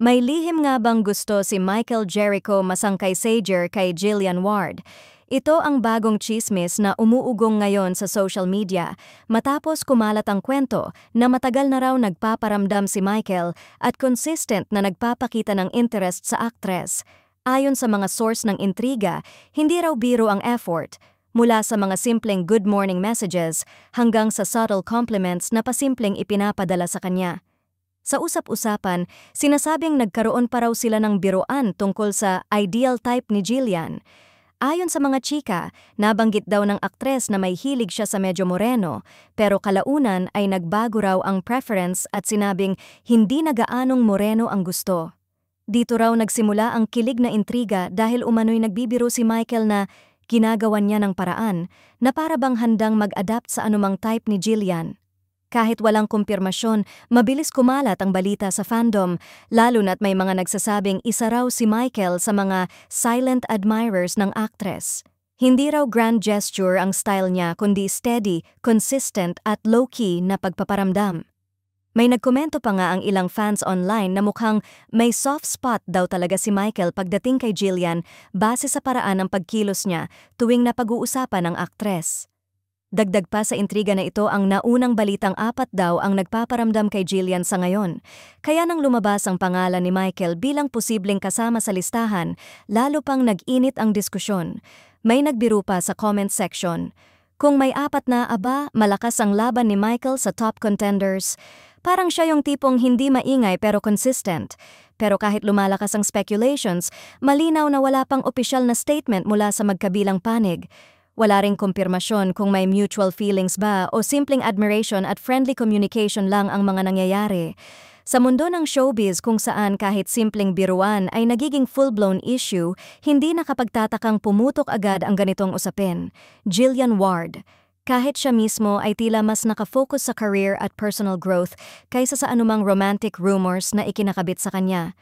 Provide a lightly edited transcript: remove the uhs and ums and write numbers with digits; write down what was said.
May lihim nga bang gusto si Michael Jericho Masangkay-Sager kay Jillian Ward? Ito ang bagong tsismis na umuugong ngayon sa social media matapos kumalat ang kwento na matagal na raw nagpaparamdam si Michael at consistent na nagpapakita ng interest sa aktres. Ayon sa mga source ng intriga, hindi raw biro ang effort, mula sa mga simpleng good morning messages hanggang sa subtle compliments na pasimpleng ipinapadala sa kanya. Sa usap-usapan, sinasabing nagkaroon pa raw sila ng biruan tungkol sa ideal type ni Jillian. Ayon sa mga chika, nabanggit daw ng aktres na may hilig siya sa medyo moreno, pero kalaunan ay nagbago raw ang preference at sinabing hindi na gaanong moreno ang gusto. Dito raw nagsimula ang kilig na intriga dahil umano'y nagbibiro si Michael na ginagawan niya ng paraan na para bang handang mag-adapt sa anumang type ni Jillian. Kahit walang kumpirmasyon, mabilis kumalat ang balita sa fandom, lalo na't may mga nagsasabing isa raw si Michael sa mga silent admirers ng actress. Hindi raw grand gesture ang style niya kundi steady, consistent at low-key na pagpaparamdam. May nagkomento pa nga ang ilang fans online na mukhang may soft spot daw talaga si Michael pagdating kay Jillian base sa paraan ng pagkilos niya tuwing napag-uusapan ng aktres. Dagdag pa sa intriga na ito ang naunang balitang 4 daw ang nagpaparamdam kay Jillian sa ngayon. Kaya nang lumabas ang pangalan ni Michael bilang posibleng kasama sa listahan, lalo pang nag-init ang diskusyon. May nagbiro pa sa comment section. Kung may 4 na, malakas ang laban ni Michael sa top contenders. Parang siya yung tipong hindi maingay pero consistent. Pero kahit lumalakas ang speculations, malinaw na wala pang opisyal na statement mula sa magkabilang panig. Wala ring kumpirmasyon kung may mutual feelings ba o simpleng admiration at friendly communication lang ang mga nangyayari. Sa mundo ng showbiz kung saan kahit simpleng biruan ay nagiging full-blown issue, hindi nakapagtatakang pumutok agad ang ganitong usapin. Jillian Ward. Kahit siya mismo ay tila mas nakafocus sa career at personal growth kaysa sa anumang romantic rumors na ikinakabit sa kanya.